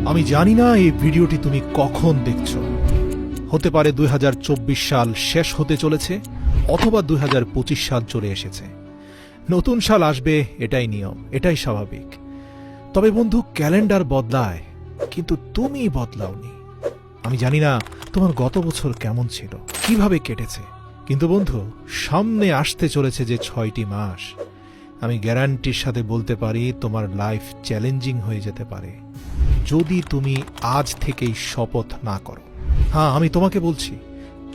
আমি জানি না এই ভিডিওটি তুমি কখন দেখছো। হতে পারে 2024 সাল শেষ হতে চলেছে, অথবা 2025 সাল চলে এসেছে। নতুন সাল আসবে, এটাই নিয়ম, এটাই স্বাভাবিক। তবে বন্ধু, ক্যালেন্ডার বদলায়, কিন্তু তুমি বদলাওনি। আমি জানি না তোমার গত বছর কেমন ছিল, কিভাবে কেটেছে, কিন্তু বন্ধু, সামনে আসতে চলেছে যে 6টি মাস, আমি গ্যারান্টির সাথে বলতে পারি তোমার লাইফ চ্যালেঞ্জিং হয়ে যেতে পারে যদি তুমি আজ থেকেই শপথ না করো। হ্যাঁ, আমি তোমাকে বলছি,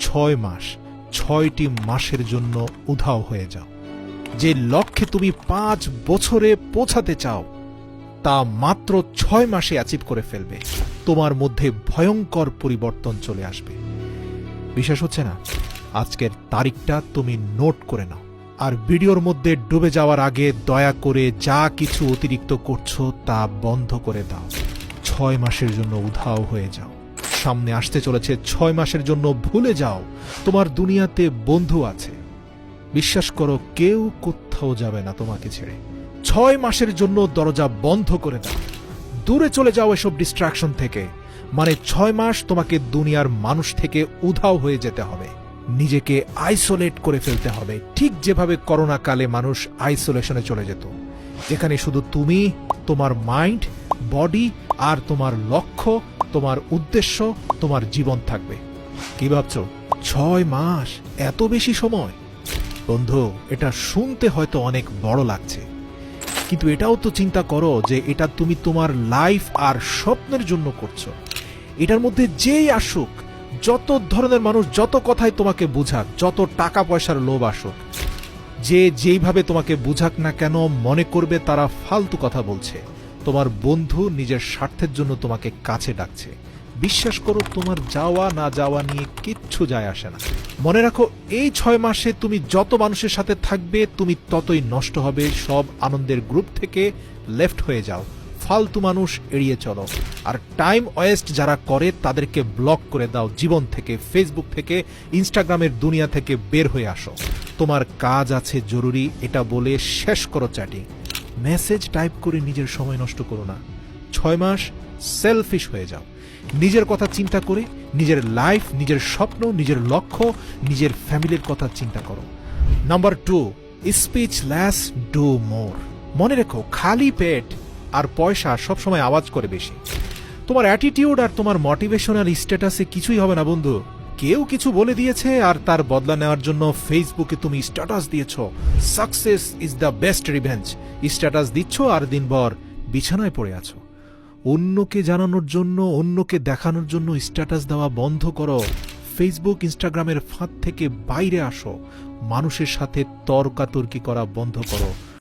6 মাস, 6টি মাসের জন্য উধাও হয়ে যাও। যে লক্ষ্যে তুমি 5 বছরে পৌঁছাতে চাও, তা মাত্র 6 মাসে অ্যাচিভ করে ফেলবে। তোমার মধ্যে ভয়ঙ্কর পরিবর্তন চলে আসবে। বিশ্বাস হচ্ছে না? আজকের তারিখটা তুমি নোট করে নাও, আর ভিডিওর মধ্যে ডুবে যাওয়ার আগে দয়া করে যা কিছু অতিরিক্ত করছো তা বন্ধ করে দাও। 6 মাসের জন্য উধাও হয়ে যাও। সামনে আসতে চলেছে 6 মাসের জন্য ভুলে যাও তোমার দুনিয়াতে বন্ধু আছে। বিশ্বাস করো, কেউ কোথাও যাবে না তোমাকে ছেড়ে। 6 মাসের জন্য দরজা বন্ধ করে দাও, দূরে চলে যাও এসব ডিস্ট্রাকশন থেকে। মানে 6 মাস তোমাকে দুনিয়ার মানুষ থেকে উধাও হয়ে যেতে হবে, নিজেকে আইসোলেট করে ফেলতে হবে, ঠিক যেভাবে করোনা কালে মানুষ আইসোলেশনে চলে যেত, যেখানে শুধু তুমি, তোমার মাইন্ড, বডি আর তোমার লক্ষ্য, তোমার উদ্দেশ্য, তোমার জীবন থাকবে। কি ভাবছো? 6 মাস, এত বেশি সময়? বন্ধু, এটা শুনতে হয়তো অনেক বড় লাগছে, কিন্তু এটাও তো চিন্তা করো যে এটা তুমি তোমার লাইফ আর স্বপ্নের জন্য করছো। এটার মধ্যে যেই আসুক, যত ধরনের মানুষ যত কথাই তোমাকে বুঝাক, যত টাকা পয়সার লোভ আসুক, যে যেইভাবে তোমাকে বুঝাক না কেন, মনে করবে তারা ফালতু কথা বলছে। তোমার বন্ধু নিজের স্বার্থের জন্য তোমাকে কাছে ডাকছে। বিশ্বাস করো, তোমার যাওয়া না যাওয়া নিয়ে কিচ্ছু যায় আসে না। মনে রাখো, এই 6 মাসে তুমি যত মানুষের সাথে থাকবে, তুমি ততই নষ্ট হবে। সব আনন্দের গ্রুপ থেকে লেফট হয়ে যাও, ফালতু মানুষ এড়িয়ে চলো, আর টাইম ওয়েস্ট যারা করে তাদেরকে ব্লক করে দাও জীবন থেকে, ফেসবুক থেকে, ইনস্টাগ্রামের দুনিয়া থেকে বের হয়ে আসো। তোমার কাজ আছে জরুরি, এটা বলে শেষ করো চ্যাটিং। মেসেজ টাইপ করে নিজের সময় নষ্ট করো না। 6 মাস সেলফিশ হয়ে যাও, নিজের কথা চিন্তা করে, নিজের লাইফ, নিজের স্বপ্ন, নিজের লক্ষ্য, নিজের ফ্যামিলির কথা চিন্তা করো। Number 2, speech less, do more. মনে রেখো, খালি পেট আর পয়সা সবসময় আওয়াজ করে বেশি। তোমার অ্যাটিটিউড আর তোমার মোটিভেশনাল স্ট্যাটাসে কিছুই হবে না বন্ধু। কেউ কিছু বলে দিয়েছে আর তার বদলা নেওয়ার জন্য ফেসবুকে তুমি স্ট্যাটাস দিয়েছ, success is the best revenge. Status দিচ্ছ আর দিনভর বিছানায় পড়ে আছো। অন্যকে জানানোর জন্য, অন্যকে দেখানোর জন্য স্ট্যাটাস দেওয়া বন্ধ করো। ফেসবুক, ইনস্টাগ্রামের ফাঁদ থেকে বাইরে আসো। মানুষের সাথে তর্কাতর্কি করা বন্ধ করো।